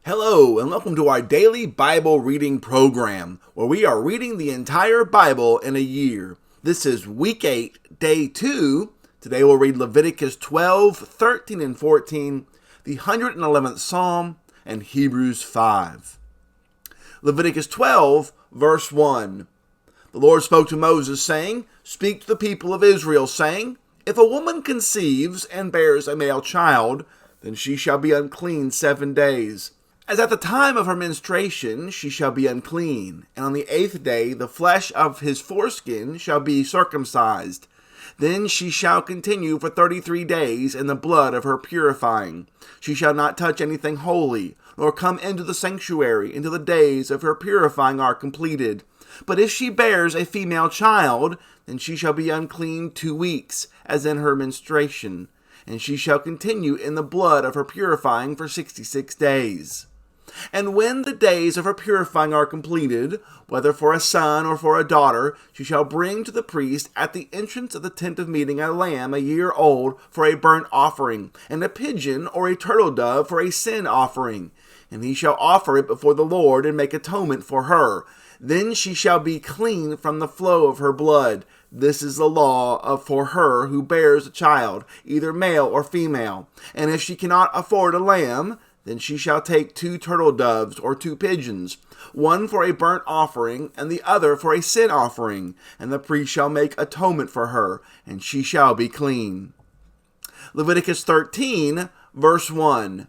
Hello, and welcome to our daily Bible reading program, where we are reading the entire Bible in a year. This is week 8, day 2. Today we'll read Leviticus 12, 13, and 14, the 111th Psalm, and Hebrews 5. Leviticus 12, verse 1. The Lord spoke to Moses, saying, "Speak to the people of Israel, saying, If a woman conceives and bears a male child, then she shall be unclean 7 days. As at the time of her menstruation she shall be unclean, and on the 8th day the flesh of his foreskin shall be circumcised. Then she shall continue for 33 days in the blood of her purifying. She shall not touch anything holy, nor come into the sanctuary until the days of her purifying are completed. But if she bears a female child, then she shall be unclean 2 weeks, as in her menstruation, and she shall continue in the blood of her purifying for 66 days. And when the days of her purifying are completed, whether for a son or for a daughter, she shall bring to the priest at the entrance of the tent of meeting a lamb a year old for a burnt offering, and a pigeon or a turtle dove for a sin offering. And he shall offer it before the Lord and make atonement for her. Then she shall be clean from the flow of her blood. This is the law for her who bears a child, either male or female. And if she cannot afford a lamb, then she shall take 2 turtle doves or 2 pigeons, one for a burnt offering and the other for a sin offering, and the priest shall make atonement for her, and she shall be clean." Leviticus 13, verse 1.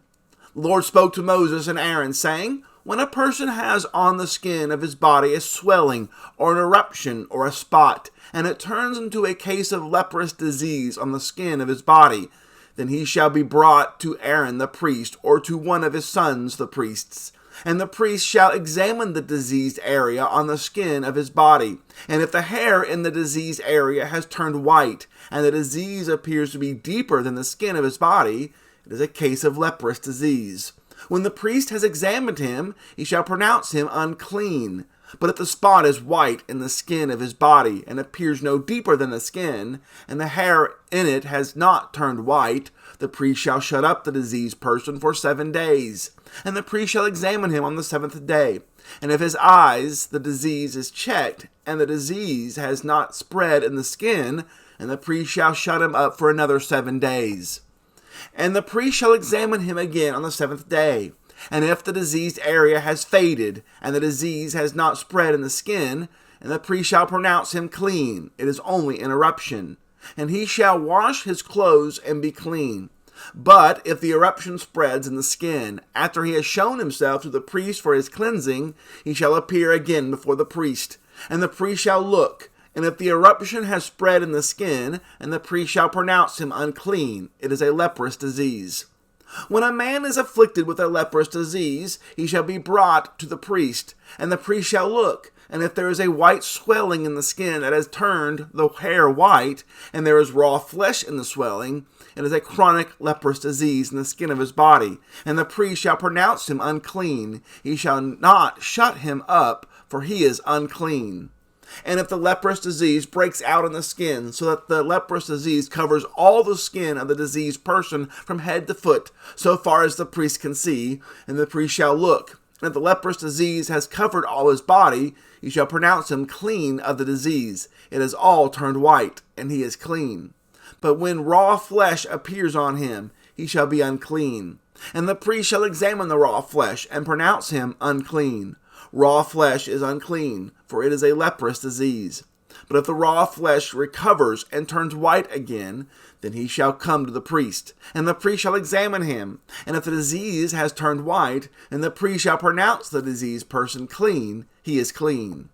The Lord spoke to Moses and Aaron, saying, "When a person has on the skin of his body a swelling or an eruption or a spot, and it turns into a case of leprous disease on the skin of his body, then he shall be brought to Aaron the priest, or to one of his sons the priests. And the priest shall examine the diseased area on the skin of his body. And if the hair in the diseased area has turned white, and the disease appears to be deeper than the skin of his body, it is a case of leprous disease. When the priest has examined him, he shall pronounce him unclean. But if the spot is white in the skin of his body, and appears no deeper than the skin, and the hair in it has not turned white, the priest shall shut up the diseased person for 7 days. And the priest shall examine him on the 7th day. And if his eyes, the disease is checked, and the disease has not spread in the skin, and the priest shall shut him up for another 7 days. And the priest shall examine him again on the 7th day. And if the diseased area has faded, and the disease has not spread in the skin, and the priest shall pronounce him clean, it is only an eruption. And he shall wash his clothes and be clean. But if the eruption spreads in the skin, after he has shown himself to the priest for his cleansing, he shall appear again before the priest. And the priest shall look, and if the eruption has spread in the skin, and the priest shall pronounce him unclean, it is a leprous disease. When a man is afflicted with a leprous disease, he shall be brought to the priest, and the priest shall look, and if there is a white swelling in the skin that has turned the hair white, and there is raw flesh in the swelling, it is a chronic leprous disease in the skin of his body, and the priest shall pronounce him unclean. He shall not shut him up, for he is unclean. And if the leprous disease breaks out in the skin, so that the leprous disease covers all the skin of the diseased person from head to foot, so far as the priest can see, and the priest shall look, and if the leprous disease has covered all his body, he shall pronounce him clean of the disease. It is all turned white, and he is clean. But when raw flesh appears on him, he shall be unclean. And the priest shall examine the raw flesh, and pronounce him unclean. Raw flesh is unclean, for it is a leprous disease. But if the raw flesh recovers and turns white again, then he shall come to the priest, and the priest shall examine him. And if the disease has turned white, and the priest shall pronounce the diseased person clean, he is clean.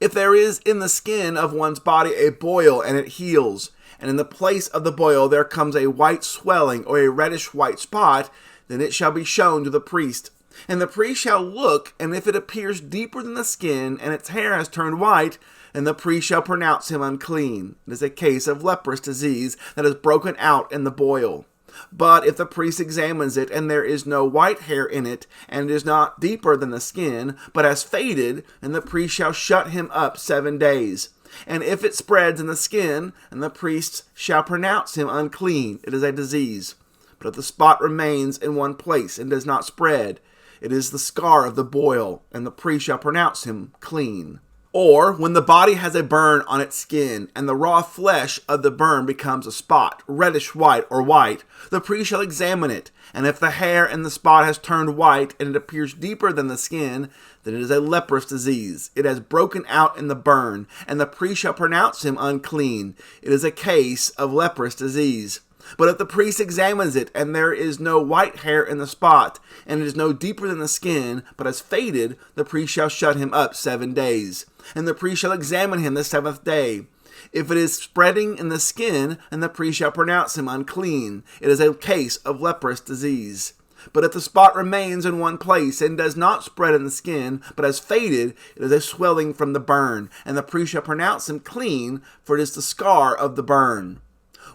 If there is in the skin of one's body a boil and it heals, and in the place of the boil there comes a white swelling or a reddish white spot, then it shall be shown to the priest. And the priest shall look, and if it appears deeper than the skin, and its hair has turned white, and the priest shall pronounce him unclean. It is a case of leprous disease that has broken out in the boil. But if the priest examines it, and there is no white hair in it, and it is not deeper than the skin, but has faded, then the priest shall shut him up 7 days. And if it spreads in the skin, and the priest shall pronounce him unclean, it is a disease. But if the spot remains in one place and does not spread, it is the scar of the boil, and the priest shall pronounce him clean. Or when the body has a burn on its skin, and the raw flesh of the burn becomes a spot, reddish white or white, the priest shall examine it, and if the hair in the spot has turned white, and it appears deeper than the skin, then it is a leprous disease. It has broken out in the burn, and the priest shall pronounce him unclean. It is a case of leprous disease. But if the priest examines it, and there is no white hair in the spot, and it is no deeper than the skin, but has faded, the priest shall shut him up 7 days. And the priest shall examine him the 7th day. If it is spreading in the skin, then the priest shall pronounce him unclean. It is a case of leprous disease. But if the spot remains in one place, and does not spread in the skin, but has faded, it is a swelling from the burn, and the priest shall pronounce him clean, for it is the scar of the burn.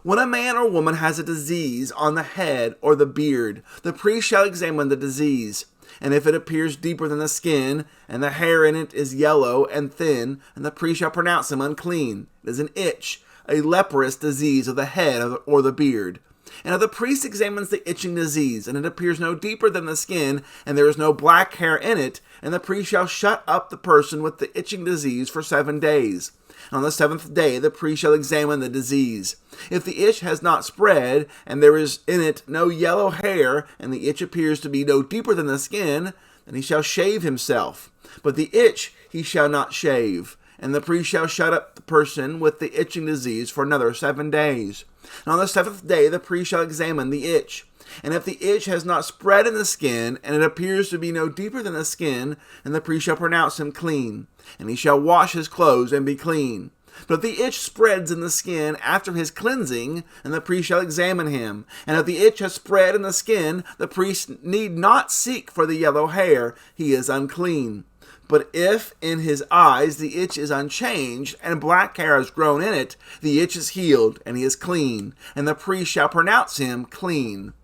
When a man or woman has a disease on the head or the beard, the priest shall examine the disease. And if it appears deeper than the skin, and the hair in it is yellow and thin, and the priest shall pronounce him unclean. It is an itch, a leprous disease of the head or the beard. And if the priest examines the itching disease, and it appears no deeper than the skin, and there is no black hair in it, and the priest shall shut up the person with the itching disease for 7 days. And on the 7th day the priest shall examine the disease. If the itch has not spread, and there is in it no yellow hair, and the itch appears to be no deeper than the skin, then he shall shave himself. But the itch he shall not shave. And the priest shall shut up the person with the itching disease for another 7 days. And on the 7th day the priest shall examine the itch. And if the itch has not spread in the skin, and it appears to be no deeper than the skin, then the priest shall pronounce him clean. And he shall wash his clothes and be clean. But if the itch spreads in the skin after his cleansing, then the priest shall examine him. And if the itch has spread in the skin, the priest need not seek for the yellow hair. He is unclean. But if in his eyes the itch is unchanged, and black hair has grown in it, the itch is healed, and he is clean. And the priest shall pronounce him clean.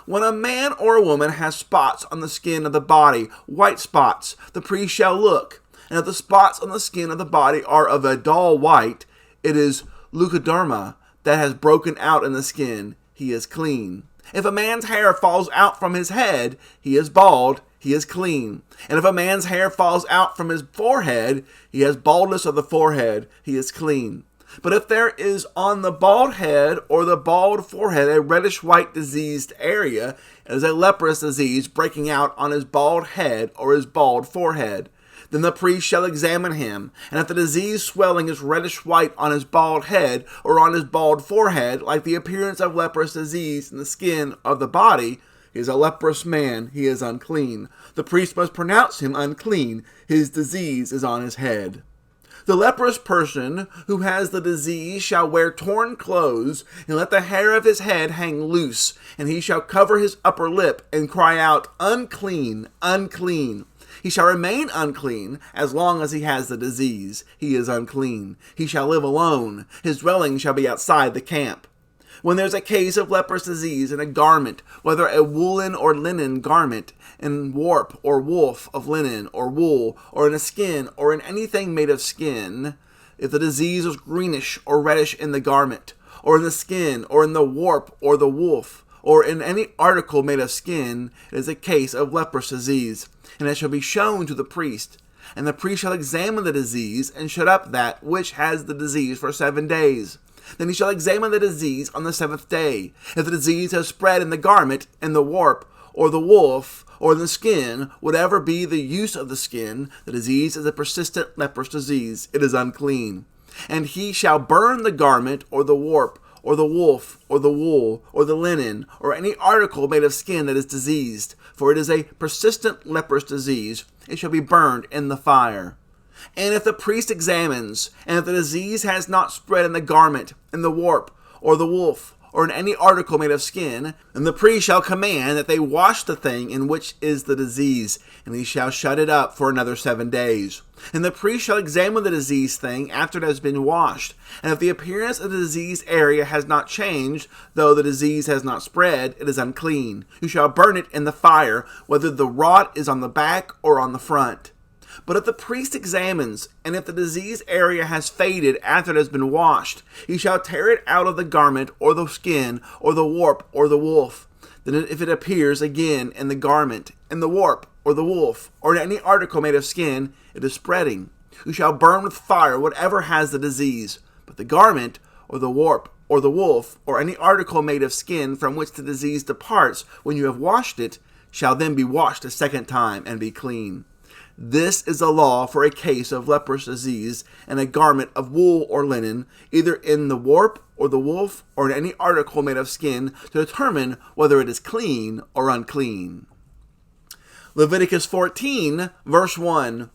When a man or a woman has spots on the skin of the body, white spots, the priest shall look. And if the spots on the skin of the body are of a dull white, it is leukoderma that has broken out in the skin. He is clean. If a man's hair falls out from his head, he is bald, he is clean. And if a man's hair falls out from his forehead, he has baldness of the forehead, he is clean. But if there is on the bald head or the bald forehead a reddish-white diseased area, it is a leprous disease breaking out on his bald head or his bald forehead. Then the priest shall examine him, and if the disease swelling is reddish-white on his bald head or on his bald forehead, like the appearance of leprous disease in the skin of the body, he is a leprous man, he is unclean. The priest must pronounce him unclean, his disease is on his head. The leprous person who has the disease shall wear torn clothes, and let the hair of his head hang loose, and he shall cover his upper lip, and cry out, unclean, unclean. He shall remain unclean as long as he has the disease. He is unclean. He shall live alone. His dwelling shall be outside the camp. When there's a case of leprous disease in a garment, whether a woolen or linen garment, in warp or woof of linen or wool, or in a skin, or in anything made of skin, if the disease is greenish or reddish in the garment, or in the skin, or in the warp or the woof, or in any article made of skin, it is a case of leprous disease, and it shall be shown to the priest. And the priest shall examine the disease, and shut up that which has the disease for 7 days. Then he shall examine the disease on the 7th day. If the disease has spread in the garment, in the warp, or the woof, or in the skin, whatever be the use of the skin, the disease is a persistent leprous disease. It is unclean. And he shall burn the garment, or the warp, or the woof, or the wool, or the linen, or any article made of skin that is diseased, for it is a persistent leprous disease. It shall be burned in the fire. And if the priest examines, and if the disease has not spread in the garment, in the warp, or the woof, or in any article made of skin, then the priest shall command that they wash the thing in which is the disease, and he shall shut it up for another 7 days. And the priest shall examine the diseased thing after it has been washed, and if the appearance of the diseased area has not changed, though the disease has not spread, it is unclean. You shall burn it in the fire, whether the rot is on the back or on the front. But if the priest examines, and if the diseased area has faded after it has been washed, he shall tear it out of the garment, or the skin, or the warp, or the woof. Then if it appears again in the garment, in the warp, or the wolf, or any article made of skin, it is spreading. You shall burn with fire whatever has the disease. But the garment, or the warp, or the wolf, or any article made of skin from which the disease departs, when you have washed it, shall then be washed a second time and be clean. This is a law for a case of leprous disease and a garment of wool or linen, either in the warp or the wolf or in any article made of skin, to determine whether it is clean or unclean. Leviticus 14, verse 1.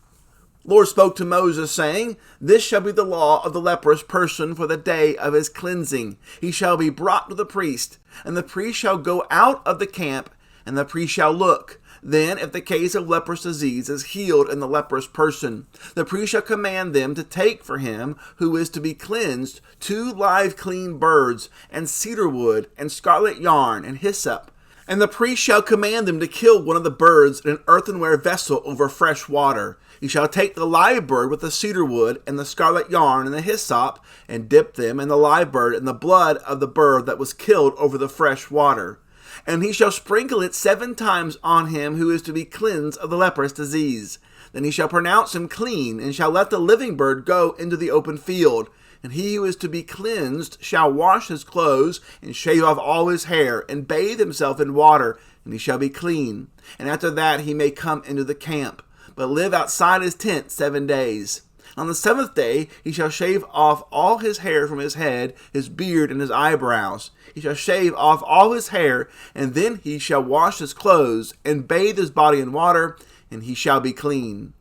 Lord spoke to Moses, saying, This shall be the law of the leprous person for the day of his cleansing. He shall be brought to the priest, and the priest shall go out of the camp, and the priest shall look. Then, if the case of leprous disease is healed in the leprous person, the priest shall command them to take for him who is to be cleansed 2 live clean birds, and cedar wood, and scarlet yarn, and hyssop. And the priest shall command them to kill one of the birds in an earthenware vessel over fresh water. He shall take the live bird with the cedar wood, and the scarlet yarn, and the hyssop, and dip them and the live bird in the blood of the bird that was killed over the fresh water. And he shall sprinkle it 7 times on him who is to be cleansed of the leprous disease. Then he shall pronounce him clean, and shall let the living bird go into the open field. And he who is to be cleansed shall wash his clothes, and shave off all his hair, and bathe himself in water, and he shall be clean. And after that he may come into the camp, but live outside his tent 7 days. On the 7th day he shall shave off all his hair from his head, his beard, and his eyebrows. He shall shave off all his hair, and then he shall wash his clothes, and bathe his body in water, and he shall be clean.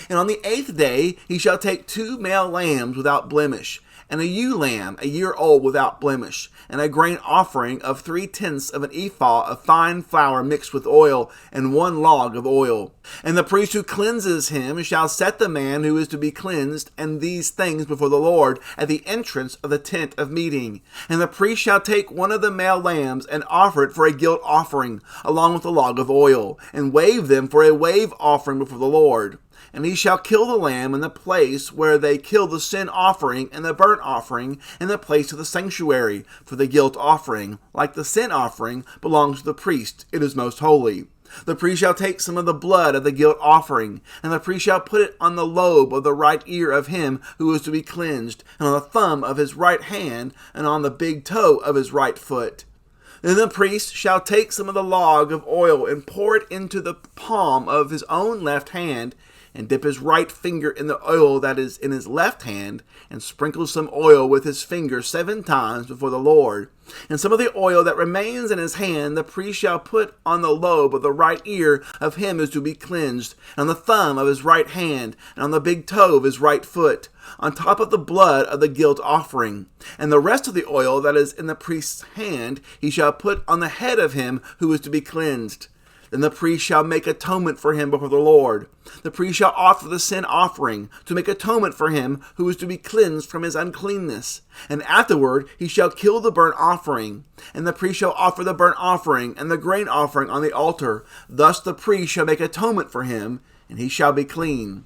And on the 8th day he shall take 2 male lambs without blemish, and a ewe lamb a year old without blemish, and a grain offering of 3/10 of an ephah of fine flour mixed with oil, and 1 log of oil. And the priest who cleanses him shall set the man who is to be cleansed and these things before the Lord at the entrance of the tent of meeting. And the priest shall take one of the male lambs and offer it for a guilt offering, along with a log of oil, and wave them for a wave offering before the Lord. And he shall kill the lamb in the place where they kill the sin offering and the burnt offering, in the place of the sanctuary, for the guilt offering, like the sin offering, belongs to the priest. It is most holy. The priest shall take some of the blood of the guilt offering, and the priest shall put it on the lobe of the right ear of him who is to be cleansed, and on the thumb of his right hand, and on the big toe of his right foot. Then the priest shall take some of the log of oil and pour it into the palm of his own left hand, and dip his right finger in the oil that is in his left hand, and sprinkle some oil with his finger 7 times before the Lord. And some of the oil that remains in his hand the priest shall put on the lobe of the right ear of him who is to be cleansed, and on the thumb of his right hand, and on the big toe of his right foot, on top of the blood of the guilt offering. And the rest of the oil that is in the priest's hand he shall put on the head of him who is to be cleansed. Then the priest shall make atonement for him before the Lord. The priest shall offer the sin offering to make atonement for him who is to be cleansed from his uncleanness. And afterward he shall kill the burnt offering. And the priest shall offer the burnt offering and the grain offering on the altar. Thus the priest shall make atonement for him, and he shall be clean.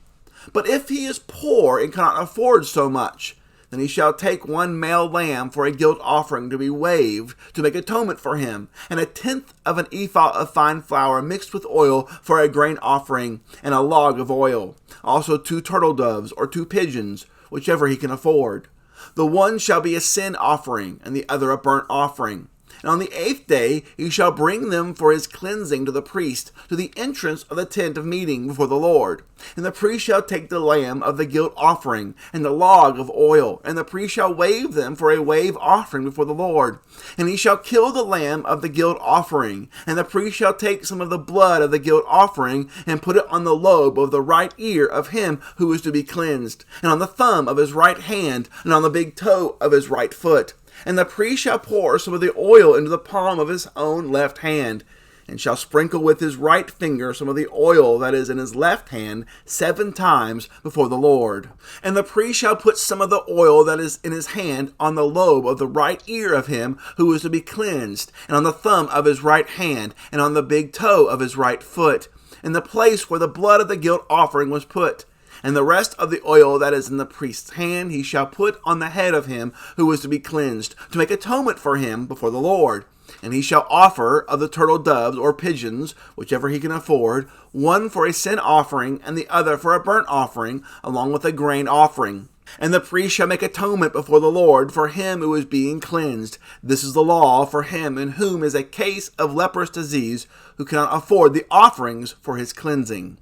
But if he is poor and cannot afford so much, then he shall take 1 male lamb for a guilt offering to be waved, to make atonement for him, and 1/10 of an ephah of fine flour mixed with oil for a grain offering, and a log of oil. Also 2 turtle doves or 2 pigeons, whichever he can afford. The one shall be a sin offering, and the other a burnt offering. And on the 8th day he shall bring them for his cleansing to the priest, to the entrance of the tent of meeting before the Lord. And the priest shall take the lamb of the guilt offering, and the log of oil, and the priest shall wave them for a wave offering before the Lord. And he shall kill the lamb of the guilt offering, and the priest shall take some of the blood of the guilt offering, and put it on the lobe of the right ear of him who is to be cleansed, and on the thumb of his right hand, and on the big toe of his right foot. And the priest shall pour some of the oil into the palm of his own left hand, and shall sprinkle with his right finger some of the oil that is in his left hand 7 times before the Lord. And the priest shall put some of the oil that is in his hand on the lobe of the right ear of him who is to be cleansed, and on the thumb of his right hand, and on the big toe of his right foot, in the place where the blood of the guilt offering was put. And the rest of the oil that is in the priest's hand he shall put on the head of him who is to be cleansed, to make atonement for him before the Lord. And he shall offer of the turtle doves or pigeons, whichever he can afford, one for a sin offering and the other for a burnt offering, along with a grain offering. And the priest shall make atonement before the Lord for him who is being cleansed. This is the law for him in whom is a case of leprous disease, who cannot afford the offerings for his cleansing.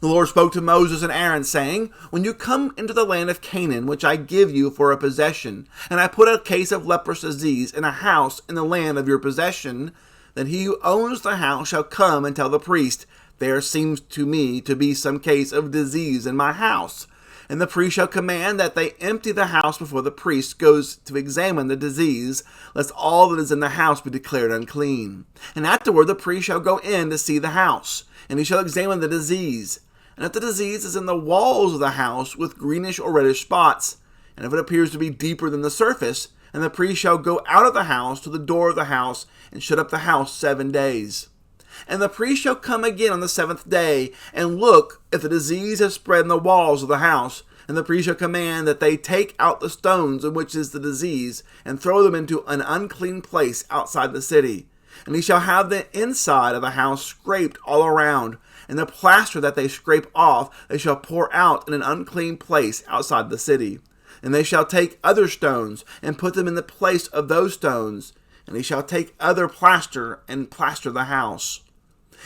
The Lord spoke to Moses and Aaron, saying, When you come into the land of Canaan, which I give you for a possession, and I put a case of leprous disease in a house in the land of your possession, then he who owns the house shall come and tell the priest, There seems to me to be some case of disease in my house. And the priest shall command that they empty the house before the priest goes to examine the disease, lest all that is in the house be declared unclean. And afterward the priest shall go in to see the house, and he shall examine the disease. And if the disease is in the walls of the house with greenish or reddish spots, and if it appears to be deeper than the surface, and the priest shall go out of the house to the door of the house, and shut up the house 7 days. And the priest shall come again on the 7th day, and look if the disease has spread in the walls of the house. And the priest shall command that they take out the stones in which is the disease, and throw them into an unclean place outside the city. And he shall have the inside of the house scraped all around, and the plaster that they scrape off they shall pour out in an unclean place outside the city. And they shall take other stones, and put them in the place of those stones. And he shall take other plaster, and plaster the house.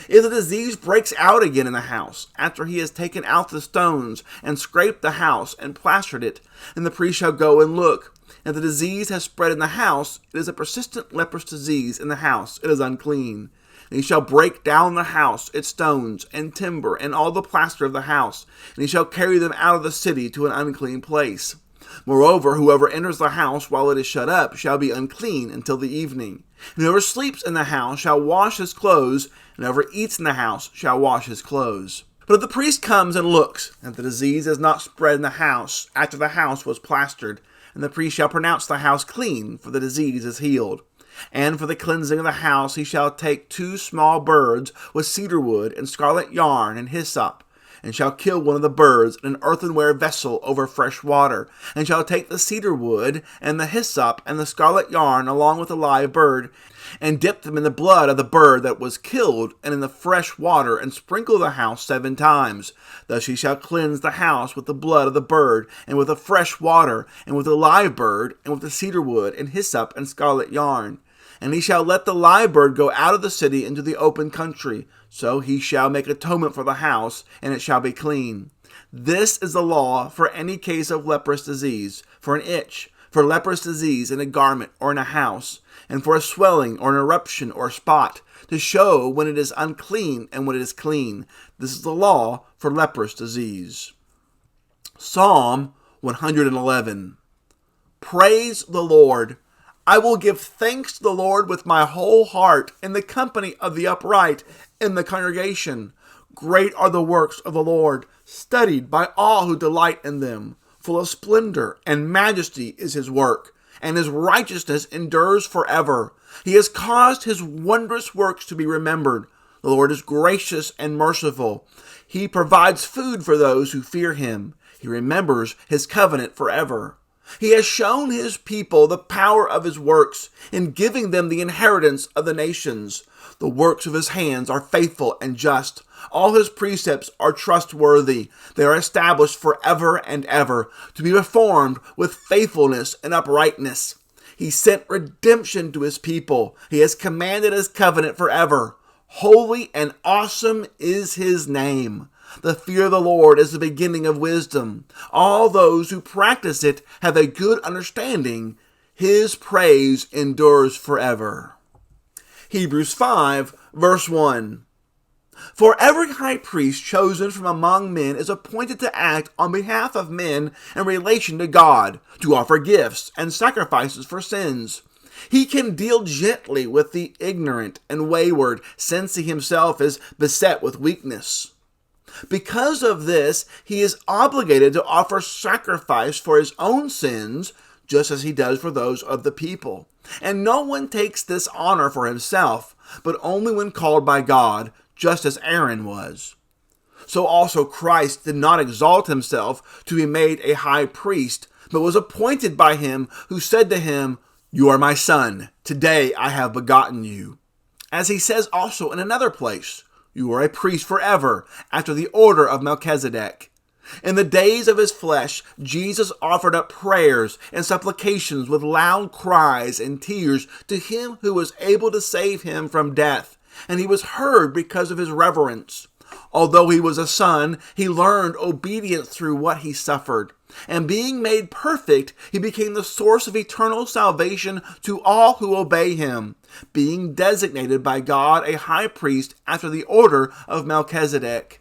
If the disease breaks out again in the house, after he has taken out the stones, and scraped the house, and plastered it, then the priest shall go and look. If the disease has spread in the house, it is a persistent leprous disease in the house, it is unclean. And he shall break down the house, its stones, and timber, and all the plaster of the house, and he shall carry them out of the city to an unclean place. Moreover, whoever enters the house while it is shut up shall be unclean until the evening. And whoever sleeps in the house shall wash his clothes, and whoever eats in the house shall wash his clothes. But if the priest comes and looks, and the disease has not spread in the house after the house was plastered, and the priest shall pronounce the house clean, for the disease is healed. And for the cleansing of the house he shall take 2 small birds with cedar wood and scarlet yarn and hyssop, and shall kill one of the birds in an earthenware vessel over fresh water, and shall take the cedar wood and the hyssop and the scarlet yarn along with the live bird, and dip them in the blood of the bird that was killed and in the fresh water, and sprinkle the house 7 times. Thus he shall cleanse the house with the blood of the bird, and with the fresh water, and with the live bird, and with the cedar wood, and hyssop, and scarlet yarn. And he shall let the live bird go out of the city into the open country. So he shall make atonement for the house, and it shall be clean. This is the law for any case of leprous disease, for an itch, for leprous disease in a garment or in a house, and for a swelling or an eruption or spot, to show when it is unclean and when it is clean. This is the law for leprous disease. Psalm 111. Praise the Lord. I will give thanks to the Lord with my whole heart in the company of the upright in the congregation. Great are the works of the Lord, studied by all who delight in them. Full of splendor and majesty is his work, and his righteousness endures forever. He has caused his wondrous works to be remembered. The Lord is gracious and merciful. He provides food for those who fear him. He remembers his covenant forever. He has shown his people the power of his works in giving them the inheritance of the nations. The works of his hands are faithful and just. All his precepts are trustworthy. They are established forever and ever, to be performed with faithfulness and uprightness. He sent redemption to his people. He has commanded his covenant forever. Holy and awesome is his name. The fear of the Lord is the beginning of wisdom. All those who practice it have a good understanding. His praise endures forever. Hebrews 5, verse 1. For every high priest chosen from among men is appointed to act on behalf of men in relation to God, to offer gifts and sacrifices for sins. He can deal gently with the ignorant and wayward, since he himself is beset with weakness. Because of this, he is obligated to offer sacrifice for his own sins, just as he does for those of the people. And no one takes this honor for himself, but only when called by God, just as Aaron was. So also Christ did not exalt himself to be made a high priest, but was appointed by him who said to him, You are my son. Today I have begotten you. As he says also in another place, you are a priest forever, after the order of Melchizedek. In the days of his flesh, Jesus offered up prayers and supplications with loud cries and tears to him who was able to save him from death, and he was heard because of his reverence. Although he was a son, he learned obedience through what he suffered. And being made perfect, he became the source of eternal salvation to all who obey him, being designated by God a high priest after the order of Melchizedek.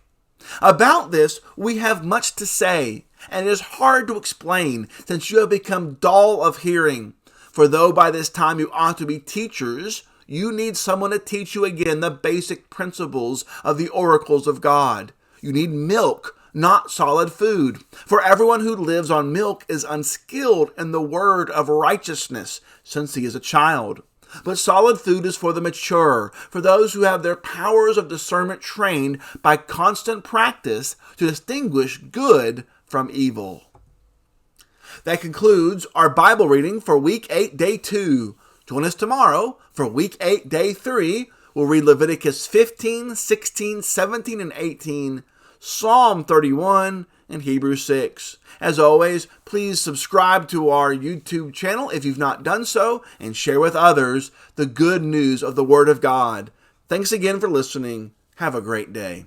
About this, we have much to say, and it is hard to explain since you have become dull of hearing. For though by this time you ought to be teachers, you need someone to teach you again the basic principles of the oracles of God. You need milk, not solid food. For everyone who lives on milk is unskilled in the word of righteousness, since he is a child. But solid food is for the mature, for those who have their powers of discernment trained by constant practice to distinguish good from evil. That concludes our Bible reading for Week 8, Day 2. Join us tomorrow for Week 8, Day 3. We'll read Leviticus 15, 16, 17, and 18, Psalm 31, and Hebrews 6. As always, please subscribe to our YouTube channel if you've not done so, and share with others the good news of the Word of God. Thanks again for listening. Have a great day.